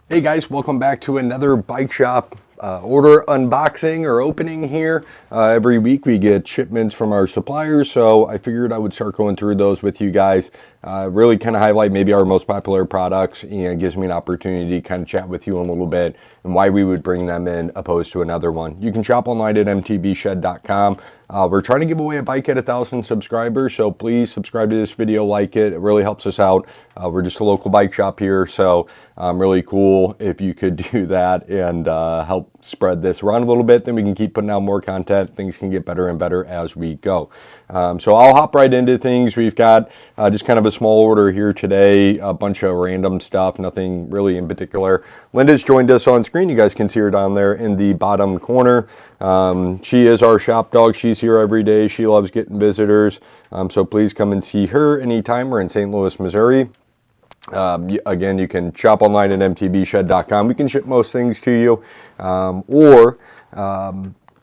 Hey guys, welcome back to another bike shop order unboxing or opening here. Every week we get shipments from our suppliers, so I figured I would start going through those with you guys. Really kind of highlight maybe our most popular products, and it gives me an opportunity to kind of chat with you a little bit and why we would bring them in opposed to another one. You can shop online at mtbshed.com. We're trying to give away a bike at 1,000 subscribers, so please subscribe to this video, like it. It really helps us out. We're just a local bike shop here, so really cool if you could do that and help spread this around a little bit. Then we can keep putting out more content. Things can get better and better as we go. So I'll hop right into things. We've got just kind of a small order here today, a bunch of random stuff, nothing really in particular. Linda's joined us on screen. You guys can see her down there in the bottom corner. She is our shop dog. She's here every day. She loves getting visitors. So please come and see her anytime. We're in St. Louis, Missouri. Again, you can shop online at mtbshed.com. We can ship most things to you, or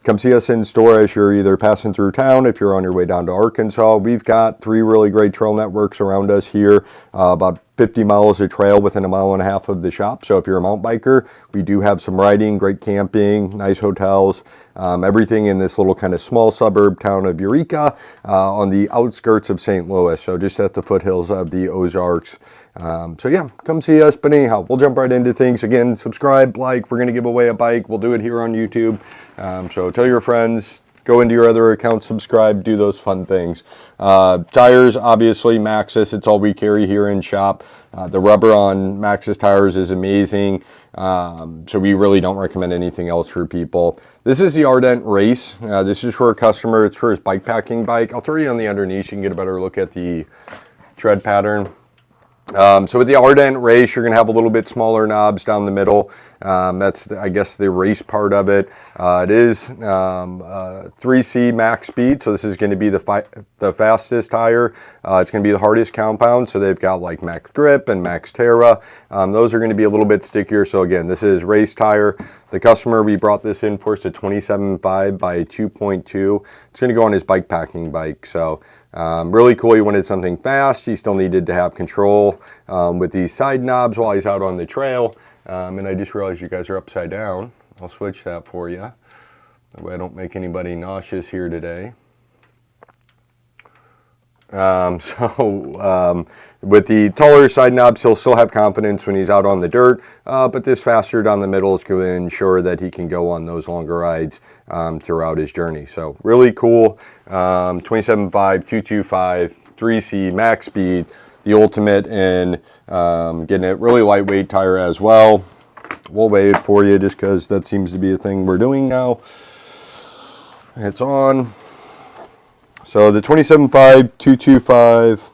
come see us in store as you're either passing through town. If you're on your way down to Arkansas, we've got 3 really great trail networks around us here, about 50 miles of trail within 1.5 miles of the shop. So if you're a mountain biker, we do have some riding, great camping, nice hotels, everything in this little kind of small suburb town of Eureka, on the outskirts of St. Louis, so just at the foothills of the Ozarks. So yeah, come see us. But anyhow, we'll jump right into things. Again, subscribe, like, we're going to give away a bike. We'll do it here on YouTube. So tell your friends, go into your other accounts, subscribe, do those fun things. Tires, obviously, Maxxis. It's all we carry here in shop. The rubber on Maxxis tires is amazing. So we really don't recommend anything else for people. This is the Ardent Race. This is for a customer. It's for his bike packing bike. I'll throw you on the underneath so you can get a better look at the tread pattern. So with the Ardent Race, you're going to have a little bit smaller knobs down the middle. That's, I guess, the race part of it. It is 3C max speed, so this is going to be the fastest tire. It's going to be the hardest compound, so they've got like Max Grip and Max Terra. Those are going to be a little bit stickier. So again, this is race tire. The customer we brought this in for is a 27.5 by 2.2. It's going to go on his bike packing bike. So really cool. He wanted something fast. He still needed to have control with these side knobs while he's out on the trail. And I just realized you guys are upside down. I'll switch that for you. That way I don't make anybody nauseous here today. With the taller side knobs, he'll still have confidence when he's out on the dirt, but this faster down the middle is going to ensure that he can go on those longer rides throughout his journey. So really cool. 27.5, 225, 3C max speed, the ultimate in getting a really lightweight tire as well. We'll weigh it for you just because that seems to be a thing we're doing now. It's on. So the 27.5, 225,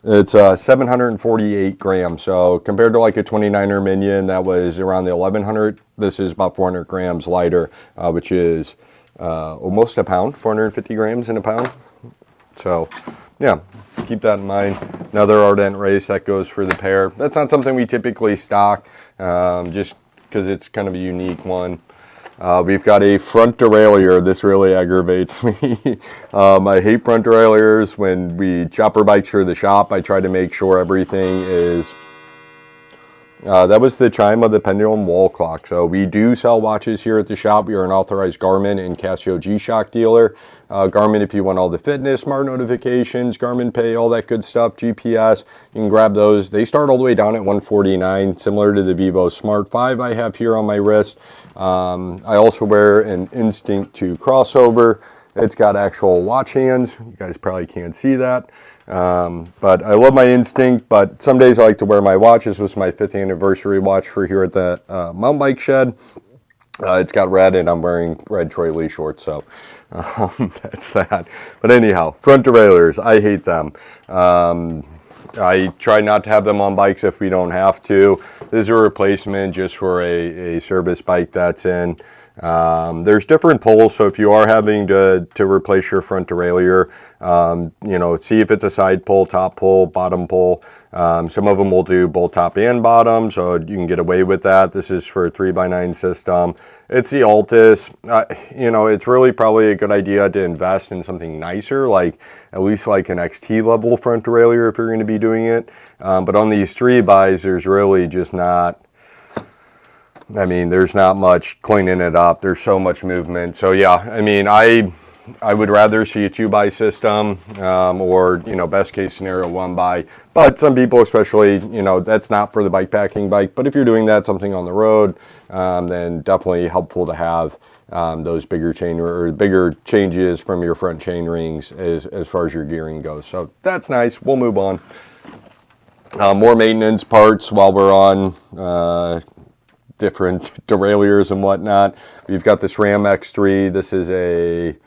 it's 748 grams. So compared to like a 29er Minion, that was around the 1100. This is about 400 grams lighter, which is almost a pound, 450 grams in a pound. So yeah, keep that in mind. Another Ardent Race that goes for the pair. That's not something we typically stock, just because it's kind of a unique one. We've got a front derailleur. This really aggravates me. I hate front derailleurs. When we chopper bikes for the shop, I try to make sure everything is... that was the chime of the pendulum wall clock. So we do sell watches here at the shop. We are an authorized Garmin and Casio G-Shock dealer. Garmin, if you want all the fitness, smart notifications, Garmin Pay, all that good stuff, GPS, you can grab those. They start all the way down at $149, similar to the Vivosmart 5 I have here on my wrist. I also wear an Instinct 2 crossover. It's got actual watch hands. You guys probably can't see that. But I love my Instinct, but some days I like to wear my watch. This was my 5th anniversary watch for here at the mountain bike shed. It's got red, and I'm wearing red Troy Lee shorts, so that's that. But anyhow, front derailleurs, I hate them. I try not to have them on bikes if we don't have to. This is a replacement just for a service bike that's in. There's different pulls, so if you are having to replace your front derailleur, you know, see if it's a side pull, top pull, bottom pull. Some of them will do both top and bottom, so you can get away with that. This is for a 3x9 system. It's the Altus. You know, it's really probably a good idea to invest in something nicer, like at least like an XT level front derailleur if you're going to be doing it. But on these 3x, there's really just not I mean, there's not much cleaning it up. There's so much movement. So yeah, I mean, I would rather see a 2x system, or, you know, best case scenario 1x. But some people, especially, you know, that's not for the bike packing bike. But if you're doing that, something on the road, then definitely helpful to have those bigger bigger changes from your front chain rings as far as your gearing goes. So that's nice. We'll move on. More maintenance parts while we're on different derailleurs and whatnot. We've got this SRAM X3. This is a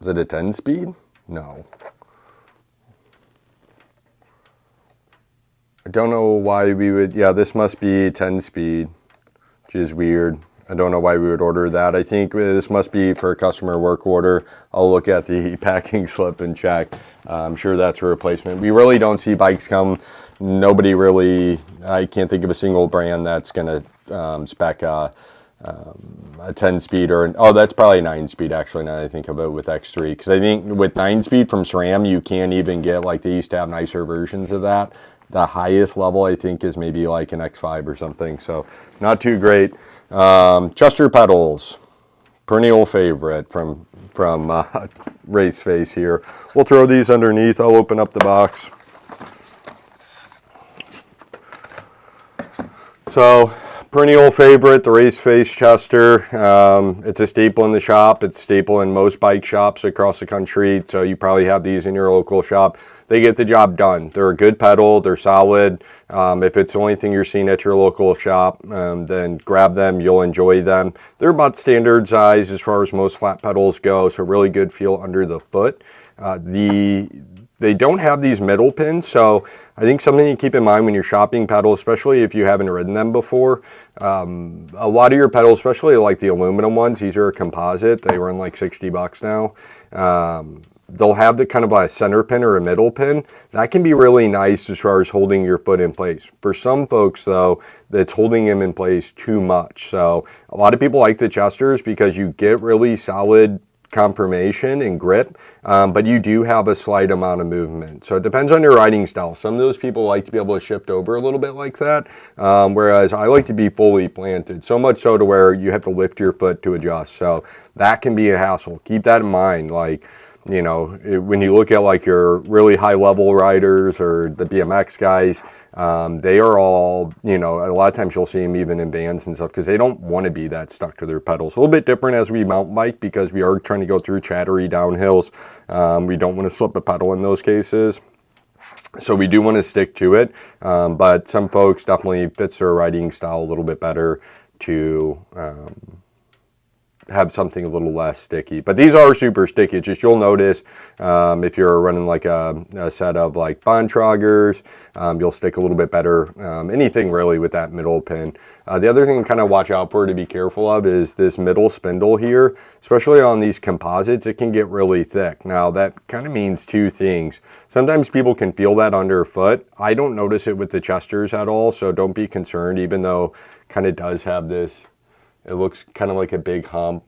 is it a 10 speed? No. I don't know why we would, yeah, this must be 10 speed, which is weird. I don't know why we would order that. I think this must be for a customer work order. I'll look at the packing slip and check. I'm sure that's a replacement. We really don't see bikes come. Nobody really, I can't think of a single brand that's going to spec a 10 speed or, oh, that's probably 9 speed actually, now that I think of it, with X3. Because I think with 9 speed from SRAM, you can't even get, like, they used to have nicer versions of that. The highest level, I think, is maybe like an X5 or something. So not too great. Chester pedals, perennial favorite from Raceface here. We'll throw these underneath. I'll open up the box. So perennial favorite, the Raceface Chester. It's a staple in the shop. It's a staple in most bike shops across the country. So you probably have these in your local shop. They get the job done. They're a good pedal. They're solid. If it's the only thing you're seeing at your local shop, then grab them. You'll enjoy them. They're about standard size as far as most flat pedals go, so really good feel under the foot. They don't have these middle pins, so I think something to keep in mind when you're shopping pedals, especially if you haven't ridden them before. A lot of your pedals, especially like the aluminum ones, these are a composite. They run like $60 now. They'll have the kind of a center pin or a middle pin. That can be really nice as far as holding your foot in place. For some folks, though, that's holding them in place too much. So a lot of people like the Chesters because you get really solid conformation and grip, but you do have a slight amount of movement. So it depends on your riding style. Some of those people like to be able to shift over a little bit like that, whereas I like to be fully planted, so much so to where you have to lift your foot to adjust. So that can be a hassle. Keep that in mind. Like, you know, when you look at like your really high level riders or the BMX guys, they are all, you know, a lot of times you'll see them even in bands and stuff because they don't want to be that stuck to their pedals. A little bit different as we mountain bike because we are trying to go through chattery downhills. We don't want to slip a pedal in those cases. So we do want to stick to it. But some folks definitely fits their riding style a little bit better to have something a little less sticky. But these are super sticky. Just you'll notice if you're running like a set of like Bontraggers, you'll stick a little bit better. Anything really with that middle pin. The other thing to kind of watch out for, to be careful of, is this middle spindle here, especially on these composites. It can get really thick. Now that kind of means two things. Sometimes people can feel that underfoot. I don't notice it with the Chesters at all, so don't be concerned, even though it kind of does have this. It looks kind of like a big hump.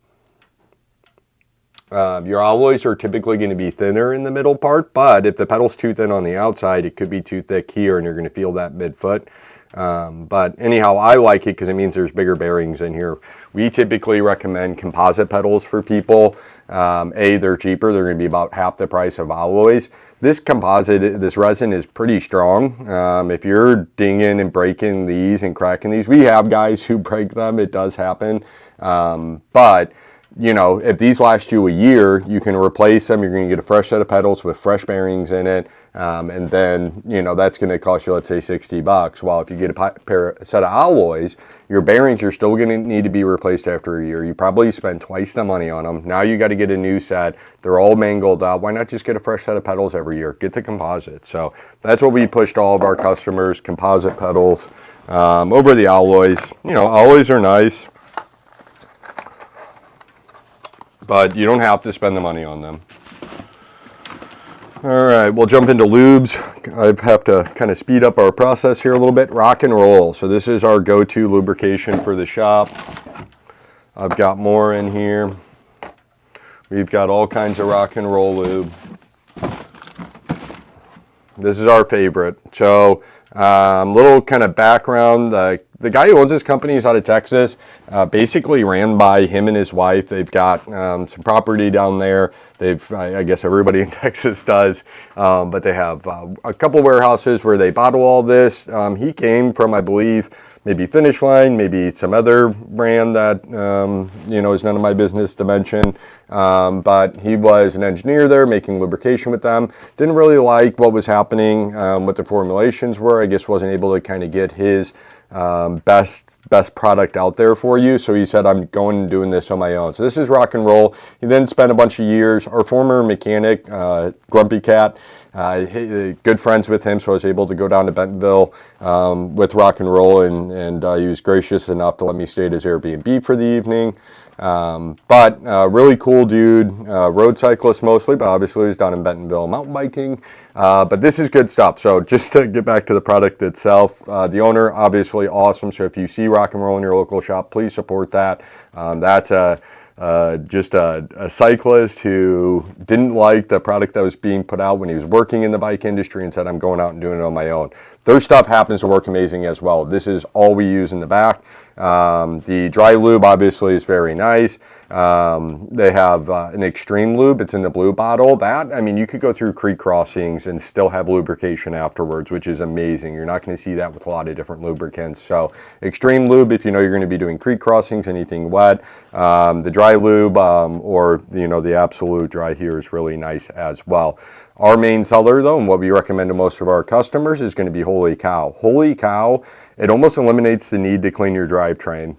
Your alloys are typically going to be thinner in the middle part, but if the pedal's too thin on the outside, it could be too thick here and you're going to feel that midfoot. But anyhow, I like it because it means there's bigger bearings in here. We typically recommend composite pedals for people. They're cheaper. They're going to be about half the price of alloys. This composite, this resin is pretty strong. If you're dinging and breaking these and cracking these, we have guys who break them. It does happen. But you know, if these last you a year, you can replace them. You're going to get a fresh set of pedals with fresh bearings in it. And then, you know, that's going to cost you, let's say, $60. While if you get a set of alloys, your bearings are still going to need to be replaced after a year. You probably spend twice the money on them. Now you got to get a new set. They're all mangled up. Why not just get a fresh set of pedals every year? Get the composite. So that's what we push to all of our customers, composite pedals over the alloys. You know, alloys are nice, but you don't have to spend the money on them. All right, we'll jump into lubes. I have to kind of speed up our process here a little bit. Rock and Roll. So this is our go-to lubrication for the shop. I've got more in here. We've got all kinds of Rock and Roll lube. This is our favorite. So little kind of background. The guy who owns this company is out of Texas. Basically ran by him and his wife. They've got some property down there. I guess everybody in Texas does. But they have a couple warehouses where they bottle all this. He came from, I believe, maybe Finish Line, maybe some other brand that, you know, is none of my business to mention. But he was an engineer there making lubrication with them. Didn't really like what was happening, what the formulations were. I guess wasn't able to kind of get his best product out there for you. So he said, I'm going and doing this on my own. So this is rock and roll. He then spent a bunch of years, our former mechanic, Grumpy Cat, good friends with him, so I was able to go down to Bentonville with rock and roll, and he was gracious enough to let me stay at his Airbnb for the evening. But really cool dude, road cyclist mostly, but obviously he's down in Bentonville mountain biking. But this is good stuff. So just to get back to the product itself, the owner, obviously awesome. So if you see rock and roll in your local shop, please support that. That's just a cyclist who didn't like the product that was being put out when he was working in the bike industry and said, I'm going out and doing it on my own. Their stuff happens to work amazing as well. This is all we use in the back. The dry lube obviously is very nice. They have an extreme lube. It's in the blue bottle. I mean, you could go through creek crossings and still have lubrication afterwards, which is amazing. You're not going to see that with a lot of different lubricants. So extreme lube, if you know you're going to be doing creek crossings, anything wet. The dry lube, or, you know, the absolute dry here is really nice as well. Our main seller, though, and what we recommend to most of our customers is going to be Holy Cow. Holy Cow, it almost eliminates the need to clean your drivetrain.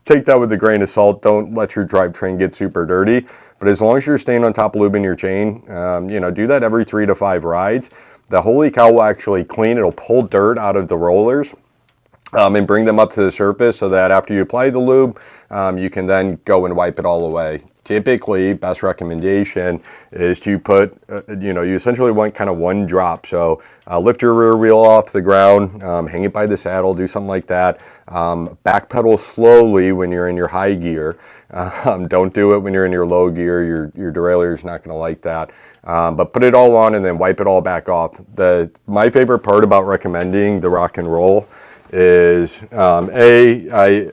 Take that with a grain of salt. Don't let your drivetrain get super dirty. But as long as you're staying on top of lubing your chain, you know, do that every 3 to 5 rides. The Holy Cow will actually clean. It'll pull dirt out of the rollers and bring them up to the surface so that after you apply the lube, you can then go and wipe it all away. Typically, best recommendation is to put, you know, you essentially want kind of one drop. So lift your rear wheel off the ground, hang it by the saddle, do something like that. Backpedal slowly when you're in your high gear. Don't do it when you're in your low gear. Your derailleur is not going to like that. But put it all on and then wipe it all back off. My favorite part about recommending the rock and roll is I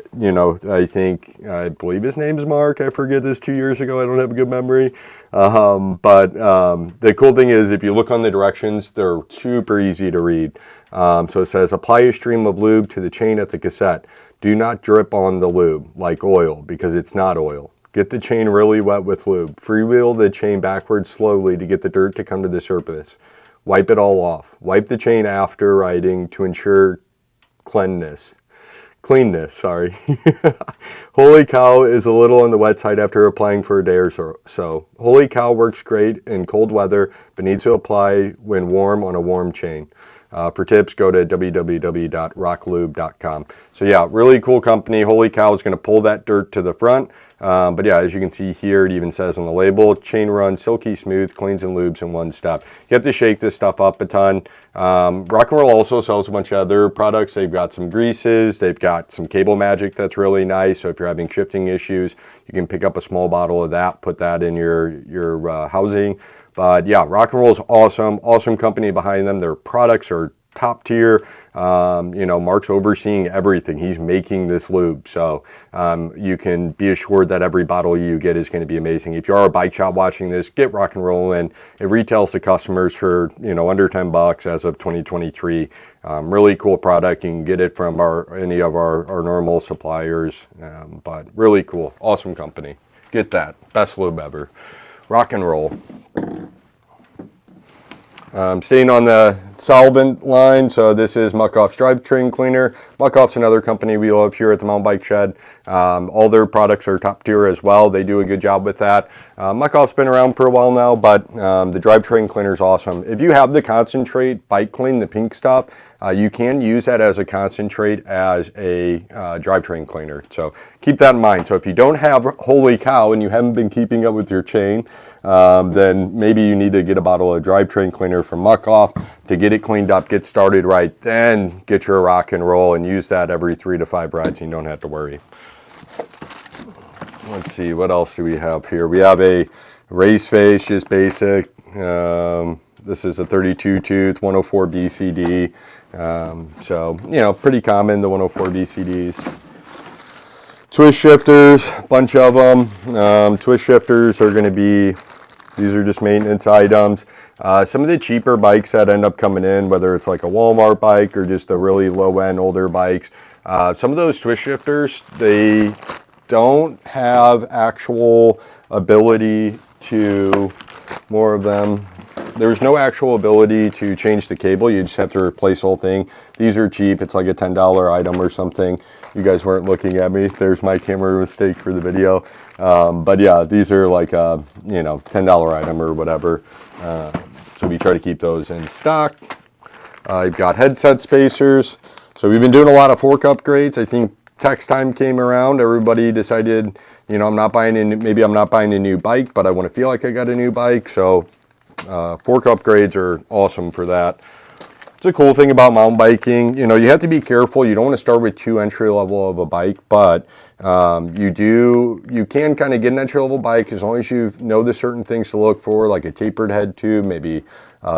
believe his name is Mark. I forget this 2 years ago. I don't have a good memory. But the cool thing is if you look on the directions, they're super easy to read. So it says, apply a stream of lube to the chain at the cassette. Do not drip on the lube like oil because it's not oil. Get the chain really wet with lube. Freewheel the chain backwards slowly to get the dirt to come to the surface. Wipe it all off. Wipe the chain after riding to ensure cleanness, sorry. Holy Cow is a little on the wet side after applying for a day or so. Holy Cow works great in cold weather, but needs to apply when warm on a warm chain. For tips, go to www.rocklube.com. So yeah, really cool company. Holy Cow is going to pull that dirt to the front. But yeah, as you can see here, it even says on the label, chain run, silky smooth, cleans and lubes in one step. You have to shake this stuff up a ton. Rock and Roll also sells a bunch of other products. They've got some greases. They've got some Cable Magic that's really nice. So if you're having shifting issues, you can pick up a small bottle of that, put that in your housing. But yeah, Rock and Roll is awesome. Awesome company behind them. Their products are top tier. You know, Mark's overseeing everything. He's making this lube. So you can be assured that every bottle you get is going to be amazing. If you are a bike shop watching this, get Rock and Roll in. It retails to customers for, you know, under $10 as of 2023. Really cool product. You can get it from any of our normal suppliers. But really cool. Awesome company. Get that. Best lube ever. Rock and Roll. Staying on the solvent line, so this is Muc-off's Drivetrain Cleaner. Muc-off's another company we love here at the Mountain Bike Shed. All their products are top tier as well. They do a good job with that. Muc-off's been around for a while now, but the Drivetrain Cleaner is awesome. If you have the concentrate Bike Clean, the pink stuff, you can use that as a concentrate as a drivetrain cleaner. So keep that in mind. So if you don't have Holy Cow and you haven't been keeping up with your chain, then maybe you need to get a bottle of drivetrain cleaner from Muc-off to get it cleaned up, get started right, then get your Rock and Roll and use that every 3 to 5 rides. You don't have to worry. Let's see, what else do we have here? We have a Raceface, just basic. This is a 32 tooth 104 BCD. So, you know, pretty common, the 104 BCDs. Twist shifters, bunch of them. Twist shifters are going to be, these are just maintenance items. Some of the cheaper bikes that end up coming in, whether it's like a Walmart bike or just a really low-end older bikes, some of those twist shifters, they don't have actual ability to, more of them, there's no actual ability to change the cable. You just have to replace the whole thing. These are cheap. It's like a $10 item or something. You guys weren't looking at me. There's my camera mistake for the video. But yeah, these are like a, you know, $10 item or whatever. So we try to keep those in stock. You've got headset spacers. So we've been doing a lot of fork upgrades. I think tax time came around. Everybody decided, you know, maybe I'm not buying a new bike, but I want to feel like I got a new bike. So fork upgrades are awesome for that. It's a cool thing about mountain biking. You know, you have to be careful. You don't want to start with too entry level of a bike, but you can kind of get an entry level bike as long as you know the certain things to look for, like a tapered head tube, maybe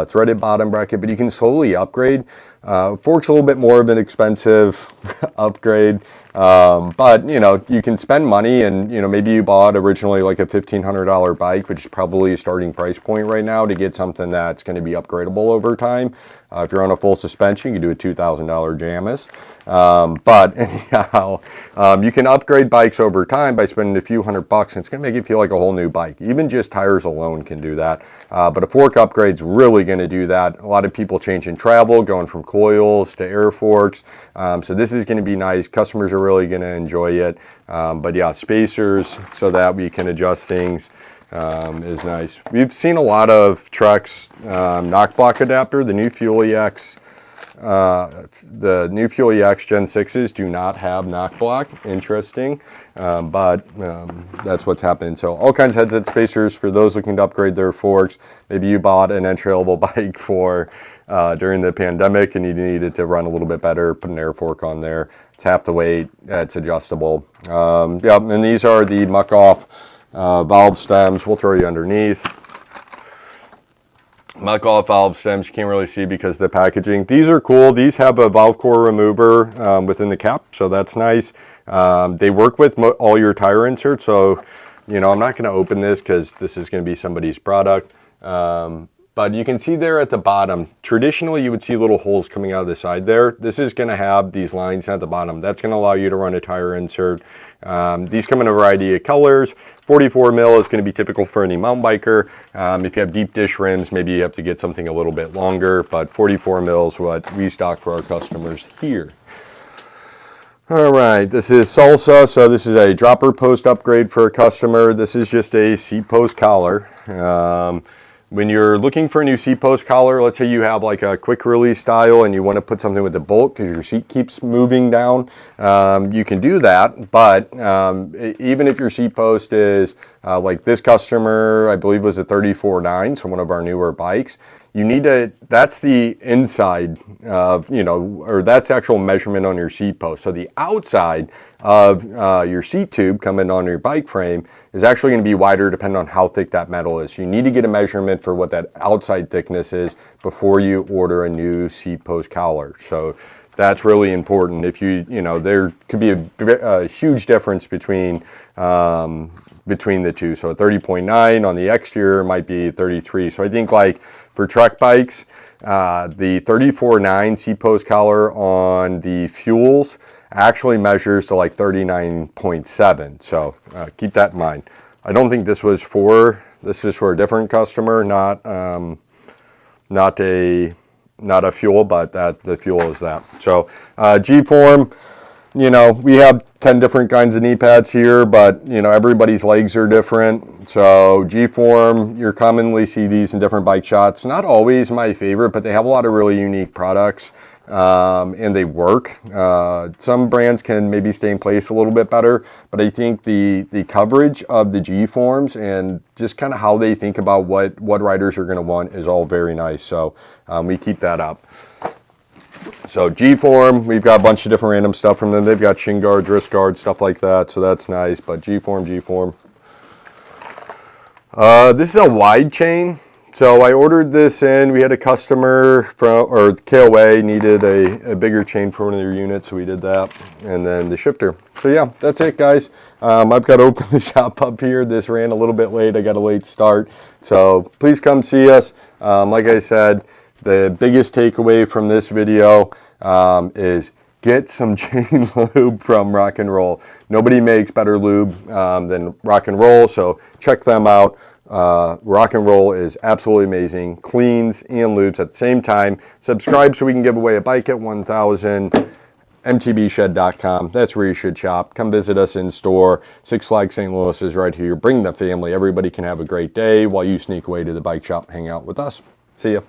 threaded bottom bracket, but you can slowly upgrade. Fork's a little bit more of an expensive upgrade, but you know, you can spend money, and you know, maybe you bought originally like a $1,500 bike, which is probably a starting price point right now, to get something that's going to be upgradable over time. If you're on a full suspension, you can do a $2,000 Jamis. But anyhow, you can upgrade bikes over time by spending a few $100, and it's going to make it feel like a whole new bike. Even just tires alone can do that. But a fork upgrade's really going to do that. A lot of people changing travel, going from coils to air forks. So this is going to be nice. Customers are really going to enjoy it. But yeah, spacers so that we can adjust things is nice. We've seen a lot of trucks knock block adapter. The new Fuel EX Gen 6s do not have knock block. Interesting, but that's what's happening. So all kinds of headset spacers for those looking to upgrade their forks. Maybe you bought an entry-level bike for during the pandemic and you needed to run a little bit better, put an air fork on there. It's half the weight, it's adjustable. Yeah, and these are the Muc-off valve stems. We'll throw you underneath. Muc-off valve stems, you can't really see because of the packaging. These are cool. These have a valve core remover within the cap, so that's nice. They work with all your tire inserts, so you know, I'm not going to open this because this is going to be somebody's product. But you can see there at the bottom, traditionally you would see little holes coming out of the side there. This is going to have these lines at the bottom. That's going to allow you to run a tire insert. These come in a variety of colors. 44 mil is going to be typical for any mountain biker. If you have deep dish rims, maybe you have to get something a little bit longer, but 44 mil is what we stock for our customers here. All right, this is Salsa. So this is a dropper post upgrade for a customer. This is just a seat post collar. When you're looking for a new seat post collar, let's say you have like a quick release style and you want to put something with a bolt because your seat keeps moving down, you can do that. But even if your seat post is like this customer, I believe was a 34.9, so one of our newer bikes, you need to, that's the inside, you know, or that's actual measurement on your seat post. So the outside of your seat tube coming on your bike frame is actually going to be wider depending on how thick that metal is. You need to get a measurement for what that outside thickness is before you order a new seat post collar. So that's really important. If you know, there could be a huge difference between the two. So a 30.9 on the exterior might be 33. So I think like for truck bikes, the 34.9 seat post collar on the Fuels actually measures to like 39.7. So keep that in mind. I don't think this is for a different customer, not a Fuel, but the Fuel is that. So G-form, you know, we have 10 different kinds of knee pads here, but you know, everybody's legs are different. So G-form, you commonly see these in different bike shops. Not always my favorite, but they have a lot of really unique products, and they work. Some brands can maybe stay in place a little bit better, but I think the coverage of the G-forms and just kind of how they think about what riders are going to want is all very nice. So we keep that up. So G-form, we've got a bunch of different random stuff from them. They've got shin guards, wrist guards, stuff like that. So that's nice. But G-form. This is a wide chain. So I ordered this in. We had a customer from, or KOA needed a bigger chain for one of their units, so we did that. And then the shifter. So yeah, that's it, guys. I've got to open the shop up here. This ran a little bit late. I got a late start. So please come see us. Like I said, the biggest takeaway from this video is get some chain lube from Rock and Roll. Nobody makes better lube than Rock and Roll, so check them out. Rock and Roll is absolutely amazing. Cleans and lubes at the same time. Subscribe so we can give away a bike at 1,000. MTBshed.com. That's where you should shop. Come visit us in store. Six Flags St. Louis is right here. Bring the family. Everybody can have a great day while you sneak away to the bike shop and hang out with us. See ya.